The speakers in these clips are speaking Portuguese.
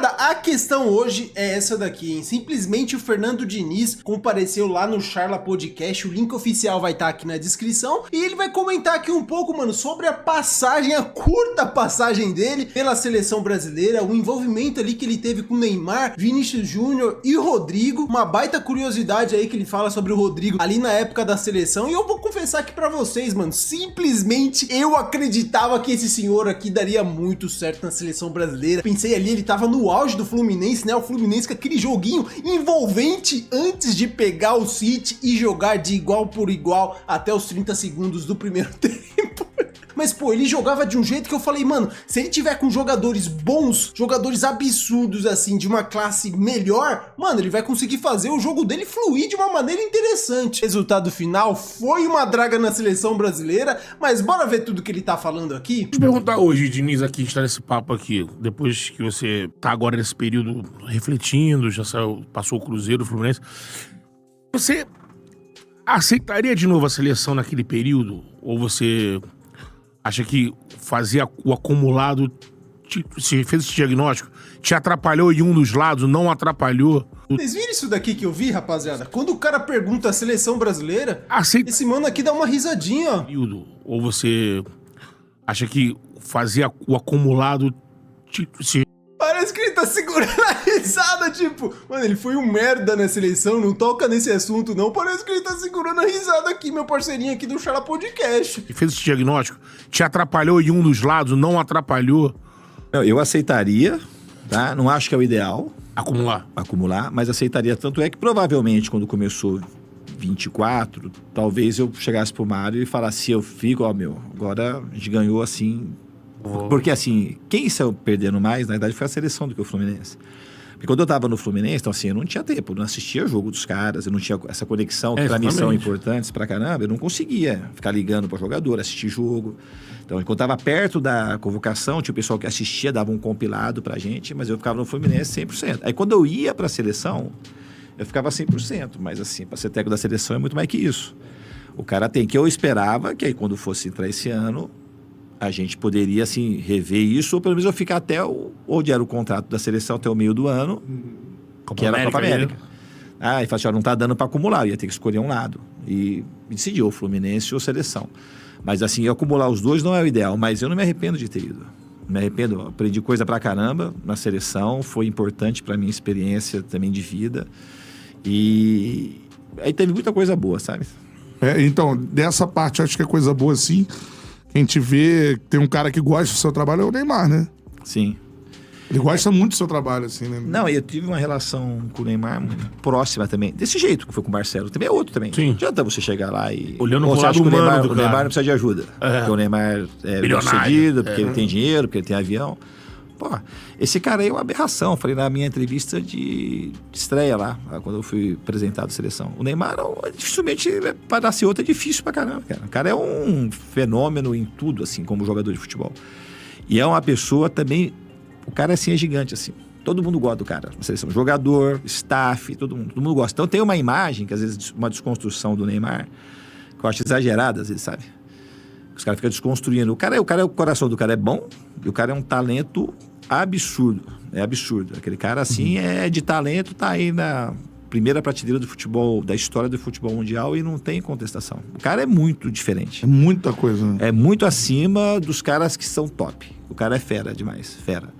Rapaziada, a questão hoje é essa daqui, hein? Simplesmente o Fernando Diniz compareceu lá no Charla Podcast, o link oficial vai estar aqui na descrição, e ele vai comentar aqui um pouco, mano, sobre a passagem, a curta passagem dele pela seleção brasileira, o envolvimento ali que ele teve com Neymar, Vinícius Júnior e Rodrigo, uma baita curiosidade aí que ele fala sobre o Rodrigo ali na época da seleção, e eu vou confessar aqui pra vocês, mano, simplesmente eu acreditava que esse senhor aqui daria muito certo na seleção brasileira. Pensei ali, ele tava no auge do Fluminense, né? O Fluminense com aquele joguinho envolvente antes de pegar o City e jogar de igual por igual até os 30 segundos do primeiro tempo. Mas, pô, ele jogava de um jeito que eu falei, mano, se ele tiver com jogadores bons, jogadores absurdos, assim, de uma classe melhor, mano, ele vai conseguir fazer o jogo dele fluir de uma maneira interessante. Resultado final foi uma draga na seleção brasileira, mas bora ver tudo que ele tá falando aqui? Deixa eu perguntar hoje, Diniz, aqui, está nesse papo aqui, depois que você tá agora nesse período refletindo, já saiu, passou o Cruzeiro, o Fluminense, você aceitaria de novo a seleção naquele período? Ou você acha que fazer o acumulado, se fez esse diagnóstico, te atrapalhou em um dos lados, não atrapalhou? Vocês viram isso daqui que eu vi, rapaziada? Quando o cara pergunta a seleção brasileira, esse mano aqui dá uma risadinha, ó. Ou você acha que fazer o acumulado, Parece que ele tá segurando a risada, tipo, mano, ele foi um merda nessa eleição, não toca nesse assunto não, parece que ele tá segurando a risada aqui, meu parceirinho aqui do Charla Podcast. E fez esse diagnóstico, te atrapalhou em um dos lados, não atrapalhou? Eu aceitaria, tá? Não acho que é o ideal. Acumular, mas aceitaria. Tanto é que provavelmente quando começou 24, talvez eu chegasse pro Mário e falasse, eu fico, ó, meu, agora a gente ganhou assim. Porque assim, quem saiu perdendo mais, na verdade, foi a seleção do que o Fluminense. Porque quando eu tava no Fluminense, então assim, eu não tinha tempo, eu não assistia o jogo dos caras, eu não tinha essa conexão, que pra mim são importantes pra caramba, eu não conseguia ficar ligando pro jogador, assistir jogo. Então, quando eu tava perto da convocação, tinha o pessoal que assistia, dava um compilado pra gente, mas eu ficava no Fluminense 100%. Aí quando eu ia pra seleção, eu ficava 100%, mas assim, pra ser técnico da seleção é muito mais que isso. O cara tem que eu esperava que aí quando fosse entrar esse ano, a gente poderia, assim, rever isso, ou pelo menos eu ficar até onde era o contrato da seleção até o meio do ano, que era a Copa América. E falou assim, ó, não tá dando para acumular, eu ia ter que escolher um lado. E decidiu, o Fluminense ou seleção. Mas, assim, acumular os dois não é o ideal, mas eu não me arrependo de ter ido. Não me arrependo, aprendi coisa pra caramba na seleção, foi importante pra minha experiência também de vida. E aí teve muita coisa boa, sabe? Então, dessa parte, eu acho que é coisa boa, sim. A gente vê, tem um cara que gosta do seu trabalho, é o Neymar, né? Sim. Ele gosta muito do seu trabalho, assim, né? Não, eu tive uma relação com o Neymar muito próxima também. Desse jeito que foi com o Marcelo. Também é outro também. Sim. Não adianta você chegar lá e... Olhando o lado humano do o Neymar não precisa de ajuda. Porque o Neymar é bem-sucedido, porque ele tem dinheiro, porque ele tem avião. Pô, esse cara aí é uma aberração. Falei na minha entrevista de estreia lá, quando eu fui apresentado à seleção. O Neymar, dificilmente, para nascer outro é difícil pra caramba, cara. O cara é um fenômeno em tudo, assim, como jogador de futebol. E é uma pessoa também... O cara, assim, é gigante, assim. Todo mundo gosta do cara. Na seleção, jogador, staff, todo mundo gosta. Então tem uma imagem, que às vezes, uma desconstrução do Neymar, que eu acho exagerada, às vezes, sabe? Os caras ficam desconstruindo. O coração do cara é bom, e o cara é um talento absurdo. É absurdo. Aquele cara, assim, é de talento, tá aí na primeira prateleira do futebol, da história do futebol mundial, e não tem contestação. O cara é muito diferente. É muita coisa, né? É muito acima dos caras que são top. O cara é fera demais, fera.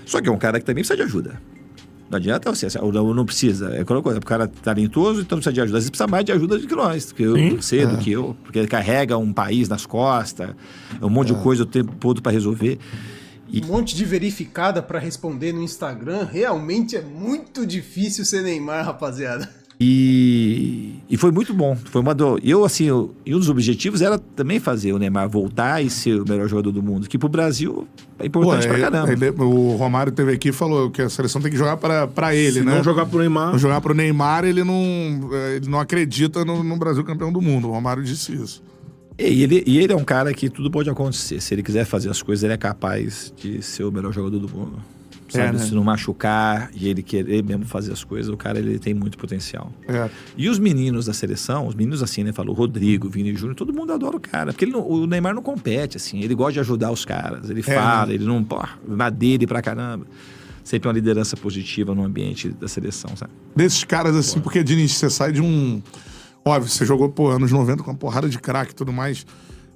Só que é um cara que também precisa de ajuda. Não adianta você, ou não precisa. É aquela coisa, o cara é talentoso, então precisa de ajuda. Às vezes precisa mais de ajuda do que nós, do que eu, do que eu. Porque ele carrega um país nas costas, é um monte de coisa o tempo todo para resolver. Um monte de verificada pra responder no Instagram. Realmente é muito difícil ser Neymar, rapaziada. E foi muito bom. Foi e um dos objetivos era também fazer o Neymar voltar e ser o melhor jogador do mundo. Que pro Brasil é importante pra caramba. O Romário teve aqui e falou que a seleção tem que jogar pra ele, se né? não jogar pro Neymar. Não jogar pro Neymar, ele não acredita no Brasil campeão do mundo. O Romário disse isso. E ele é um cara que tudo pode acontecer. Se ele quiser fazer as coisas, ele é capaz de ser o melhor jogador do mundo. Sabe, se não machucar e ele querer mesmo fazer as coisas, o cara ele tem muito potencial. E os meninos da seleção, os meninos assim, né? Falou Rodrigo, Vini Júnior, todo mundo adora o cara. Porque o Neymar não compete, assim, ele gosta de ajudar os caras, ele fala, ele não, na dele pra caramba. sempre uma liderança positiva no ambiente da seleção, sabe? Desses caras, assim, porque, Diniz, você sai de um... Óbvio, você jogou, anos 90 com uma porrada de craque e tudo mais.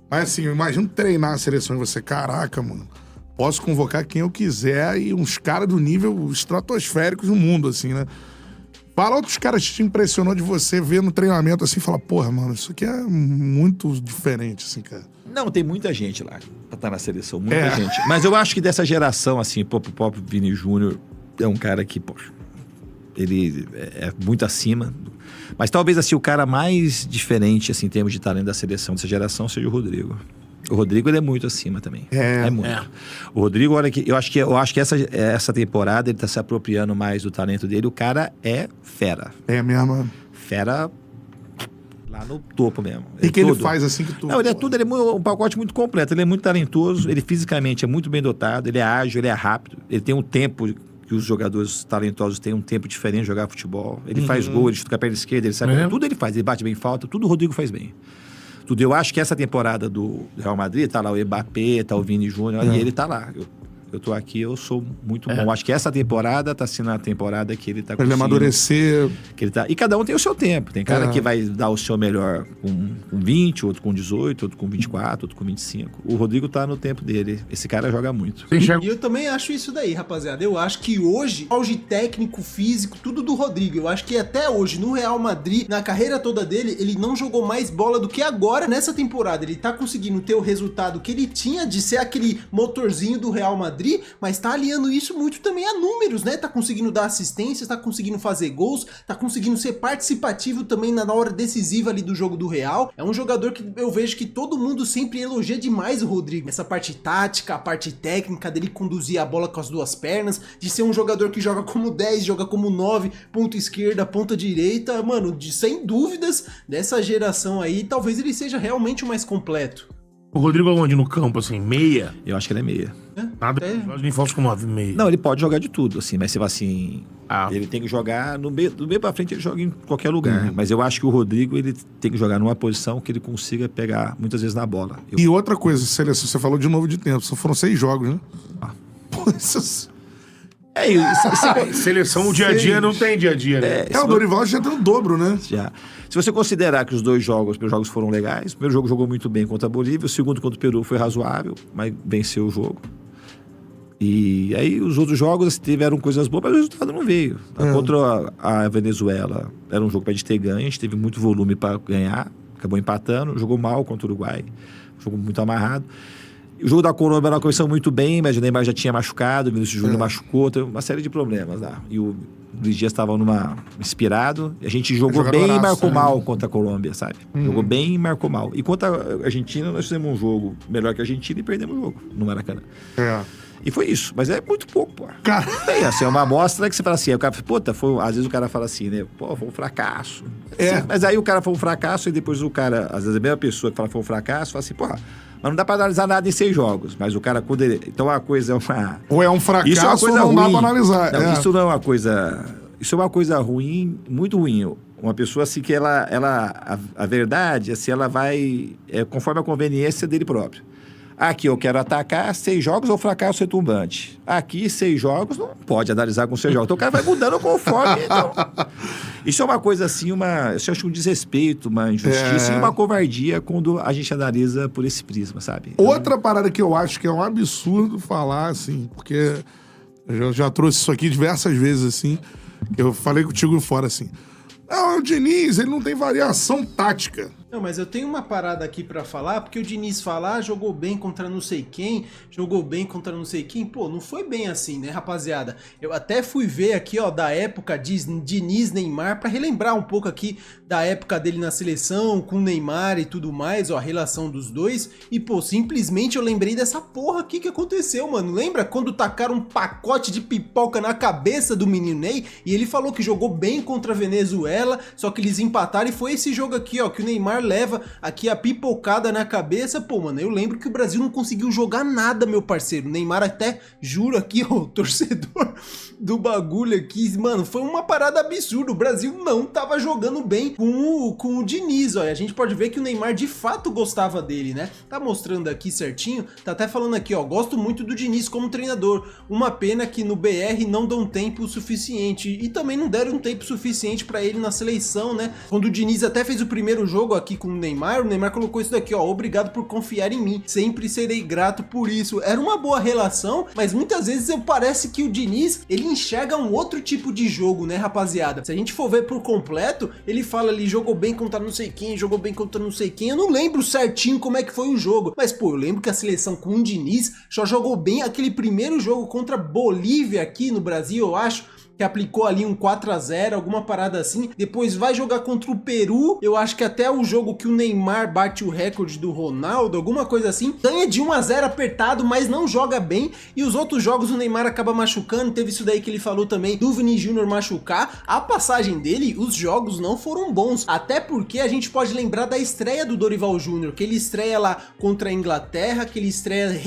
Mas, assim, eu imagino treinar a seleção e você, caraca, mano, posso convocar quem eu quiser e uns caras do nível estratosférico no mundo, assim, né? Fala outros caras que te impressionou de você ver no treinamento, assim, e falar, porra, mano, isso aqui é muito diferente, assim, cara. Não, tem muita gente lá pra estar na seleção, muita gente. Mas eu acho que dessa geração, assim, o próprio Vini Júnior é um cara que, poxa, ele é muito acima. Mas talvez, assim, o cara mais diferente, assim, em termos de talento da seleção dessa geração seja o Rodrigo. O Rodrigo, ele é muito acima também. É muito. O Rodrigo, olha que eu acho que essa temporada ele tá se apropriando mais do talento dele. O cara é fera. É mesmo. Fera lá no topo mesmo. E que ele faz assim que tu... Não, ele é tudo, ele é um pacote muito completo. Ele é muito talentoso, ele fisicamente é muito bem dotado, ele é ágil, ele é rápido, ele tem um tempo que os jogadores talentosos têm, um tempo diferente de jogar futebol. Ele faz gol, ele chuta com a perna esquerda, ele sabe. Tudo ele faz, ele bate bem falta, tudo o Rodrigo faz bem. Tudo. Eu acho que essa temporada do Real Madrid, tá lá o Mbappé, tá o Vini Júnior, e ele tá lá. Eu tô aqui, eu sou muito bom. Acho que essa temporada tá sendo a temporada que ele tá conseguindo... Ele amadurecer... Que ele tá... E cada um tem o seu tempo. Tem cara que vai dar o seu melhor com 20, outro com 18, outro com 24, outro com 25. O Rodrigo tá no tempo dele. Esse cara joga muito. E eu também acho isso daí, rapaziada. Eu acho que hoje, auge técnico, físico, tudo do Rodrigo. Eu acho que até hoje, no Real Madrid, na carreira toda dele, ele não jogou mais bola do que agora nessa temporada. Ele tá conseguindo ter o resultado que ele tinha de ser aquele motorzinho do Real Madrid, mas tá aliando isso muito também a números, né? Tá conseguindo dar assistências, tá conseguindo fazer gols, tá conseguindo ser participativo também na hora decisiva ali do jogo do Real. É um jogador que eu vejo que todo mundo sempre elogia demais o Rodrigo. Essa parte tática, a parte técnica dele conduzir a bola com as duas pernas, de ser um jogador que joga como 10, joga como 9, ponta esquerda, ponta direita. Mano, sem dúvidas, dessa geração aí, talvez ele seja realmente o mais completo. O Rodrigo aonde no campo, assim? Meia? Eu acho que ele é meia. Nada nem falso como meia. Não, ele pode jogar de tudo, assim, mas você vai assim... Ele tem que jogar do meio pra frente, ele joga em qualquer lugar. Mas eu acho que o Rodrigo, ele tem que jogar numa posição que ele consiga pegar muitas vezes na bola. E outra coisa, seleção, você falou de novo de tempo, só foram 6 jogos, né? Pô, essas... Seleção, o dia a dia não tem dia a dia, né? O Dorival já tem o dobro, né? Já. Se você considerar que os primeiros jogos foram legais, o primeiro jogo jogou muito bem contra a Bolívia, o segundo contra o Peru foi razoável, mas venceu o jogo. E aí os outros jogos tiveram coisas boas, mas o resultado não veio. Contra a Venezuela, era um jogo pra gente ter ganho, a gente teve muito volume para ganhar, acabou empatando, jogou mal contra o Uruguai, jogo muito amarrado. O jogo da Colômbia era uma começou muito bem, mas o Neymar já tinha machucado, o Vinícius Júnior machucou, teve uma série de problemas lá. E o Luiz Dias estava inspirado, e a gente jogou bem e marcou mal contra a Colômbia, sabe? Jogou bem e marcou mal. E contra a Argentina, nós fizemos um jogo melhor que a Argentina e perdemos o jogo no Maracanã. E foi isso, mas é muito pouco, pô. Cara... Bem, assim, é uma amostra que você fala assim, aí o cara fala, às vezes o cara fala assim, né? Pô, foi um fracasso. Assim, mas aí o cara foi um fracasso e depois o cara, às vezes a mesma pessoa que fala que foi um fracasso, fala assim, porra, mas não dá pra analisar nada em 6 jogos. Mas o cara, quando ele... Então a coisa é uma... Ou é um fracasso isso é uma coisa ou não ruim. dá pra analisar. Não, isso não é uma coisa... Isso é uma coisa ruim, muito ruim. Uma pessoa assim que a verdade, assim, ela vai conforme a conveniência dele próprio. Aqui eu quero atacar 6 jogos ou fracasso retumbante. Aqui 6 jogos, não pode analisar com 6 jogos. Então o cara vai mudando conforme. Então... Isso é uma coisa assim, eu acho um desrespeito, uma injustiça e uma covardia quando a gente analisa por esse prisma, sabe? Outra parada que eu acho que é um absurdo falar, assim, porque eu já trouxe isso aqui diversas vezes, assim, eu falei contigo fora, assim, não, o Diniz, ele não tem variação tática. Não, mas eu tenho uma parada aqui pra falar, porque o Diniz fala, jogou bem contra não sei quem, jogou bem contra não sei quem. Pô, não foi bem assim, né, rapaziada? Eu até fui ver aqui, ó, da época de Diniz, Neymar, pra relembrar um pouco aqui da época dele na seleção, com o Neymar e tudo mais, ó, a relação dos dois. E, pô, simplesmente eu lembrei dessa porra aqui que aconteceu, mano. Lembra quando tacaram um pacote de pipoca na cabeça do menino Ney? E ele falou que jogou bem contra a Venezuela, só que eles empataram e foi esse jogo aqui, ó, que o Neymar leva aqui a pipocada na cabeça. Pô, mano, eu lembro que o Brasil não conseguiu jogar nada, meu parceiro. O Neymar até, juro aqui, ó, o torcedor do bagulho aqui, mano, foi uma parada absurda. O Brasil não tava jogando bem com o Diniz, olha. A gente pode ver que o Neymar de fato gostava dele, né? Tá mostrando aqui certinho, tá até falando aqui, ó, gosto muito do Diniz como treinador. Uma pena que no BR não dão tempo suficiente. E também não deram tempo suficiente pra ele na seleção, né? Quando o Diniz até fez o primeiro jogo aqui com o Neymar colocou isso daqui, ó, obrigado por confiar em mim, sempre serei grato por isso. Era uma boa relação, mas muitas vezes parece que o Diniz, ele enxerga um outro tipo de jogo, né, rapaziada? Se a gente for ver por completo, ele fala ali, jogou bem contra não sei quem, jogou bem contra não sei quem. Eu não lembro certinho como é que foi o jogo, mas pô, eu lembro que a seleção com o Diniz só jogou bem aquele primeiro jogo contra Bolívia aqui no Brasil, eu acho, que aplicou ali um 4-0, alguma parada assim. Depois vai jogar contra o Peru, eu acho que até o jogo que o Neymar bate o recorde do Ronaldo, alguma coisa assim. Ganha de 1-0 apertado, mas não joga bem. E os outros jogos o Neymar acaba machucando, teve isso daí que ele falou também, do Vini Júnior machucar. A passagem dele, os jogos não foram bons, até porque a gente pode lembrar da estreia do Dorival Júnior, que ele estreia lá contra a Inglaterra, que ele estreia,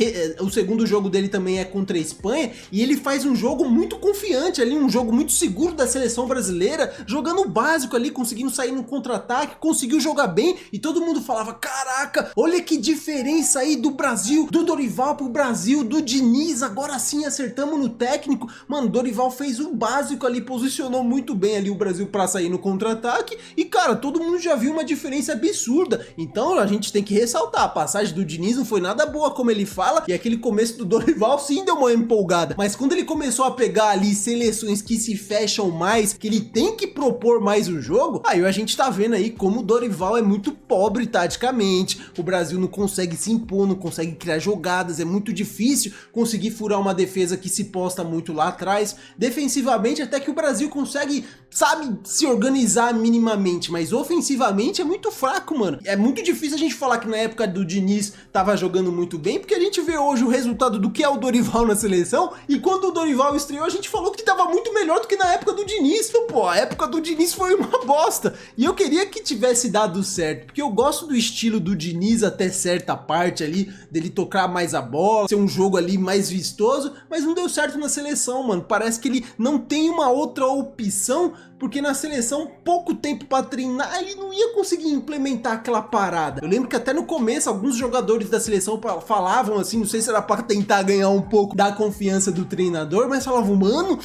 o segundo jogo dele também é contra a Espanha, e ele faz um jogo muito confiante ali, um jogo muito seguro da seleção brasileira, jogando o básico ali, conseguindo sair no contra-ataque, conseguiu jogar bem, e todo mundo falava, caraca, olha que diferença aí do Brasil, do Dorival pro Brasil, do Diniz, agora sim acertamos no técnico. Mano, Dorival fez o básico ali, posicionou muito bem ali o Brasil pra sair no contra-ataque, e cara, todo mundo já viu uma diferença absurda. Então a gente tem que ressaltar, a passagem do Diniz não foi nada boa, como ele fala, e aquele começo do Dorival sim deu uma empolgada, mas quando ele começou a pegar ali seleções que se fecham mais, que ele tem que propor mais o jogo, aí a gente tá vendo aí como o Dorival é muito pobre taticamente, o Brasil não consegue se impor, não consegue criar jogadas, é muito difícil conseguir furar uma defesa que se posta muito lá atrás. Defensivamente até que o Brasil consegue, sabe, se organizar minimamente, mas ofensivamente é muito fraco, mano. É muito difícil a gente falar que na época do Diniz tava jogando muito bem, porque a gente vê hoje o resultado do que é o Dorival na seleção, e quando o Dorival estreou a gente falou que tava muito melhor do que na época do Diniz. Então, pô, a época do Diniz foi uma bosta, e eu queria que tivesse dado certo, porque eu gosto do estilo do Diniz até certa parte ali, dele tocar mais a bola, ser um jogo ali mais vistoso, mas não deu certo na seleção, mano. Parece que ele não tem uma outra opção, porque na seleção, pouco tempo pra treinar, ele não ia conseguir implementar aquela parada. Eu lembro que até no começo, alguns jogadores da seleção falavam assim, não sei se era pra tentar ganhar um pouco da confiança do treinador, mas falavam, mano,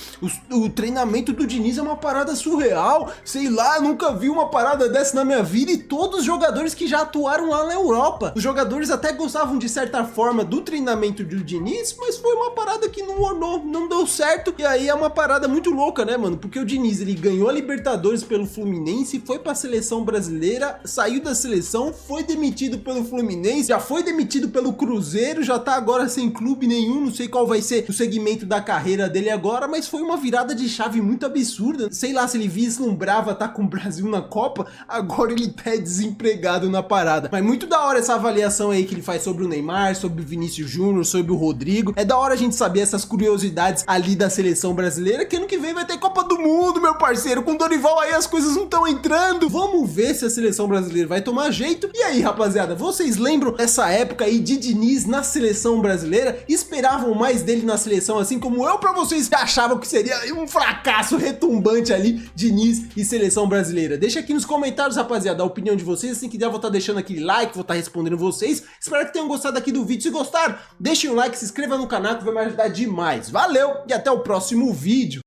o treinamento do Diniz é uma parada surreal, sei lá, nunca vi uma parada dessa na minha vida, e todos os jogadores que já atuaram lá na Europa, os jogadores até gostavam de certa forma do treinamento do Diniz, mas foi uma parada que não ornou, não deu certo, e aí é uma parada muito louca, né, mano, porque o Diniz, ele ganhou a Libertadores pelo Fluminense, foi pra seleção brasileira, saiu da seleção, foi demitido pelo Fluminense, já foi demitido pelo Cruzeiro, já tá agora sem clube nenhum, não sei qual vai ser o segmento da carreira dele agora, mas foi uma virada de chave muito absurda. Sei lá se ele vislumbrava tá com o Brasil na Copa, agora ele tá desempregado na parada. Mas muito da hora essa avaliação aí que ele faz sobre o Neymar, sobre o Vinícius Júnior, sobre o Rodrigo. É da hora a gente saber essas curiosidades ali da seleção brasileira, que ano que vem vai ter Copa do Mundo, meu parceiro. Com o Dorival aí as coisas não estão entrando. Vamos ver se a seleção brasileira vai tomar jeito. E aí, rapaziada, vocês lembram dessa época aí de Diniz na seleção brasileira? Esperavam mais dele na seleção, assim como eu, pra vocês que achavam que seria um fracasso retumbante ali, Diniz e seleção brasileira? Deixa aqui nos comentários, rapaziada, a opinião de vocês. Assim que der, eu vou estar deixando aquele like, vou estar respondendo vocês. Espero que tenham gostado aqui do vídeo. Se gostaram, deixem um like, se inscreva no canal que vai me ajudar demais. Valeu e até o próximo vídeo.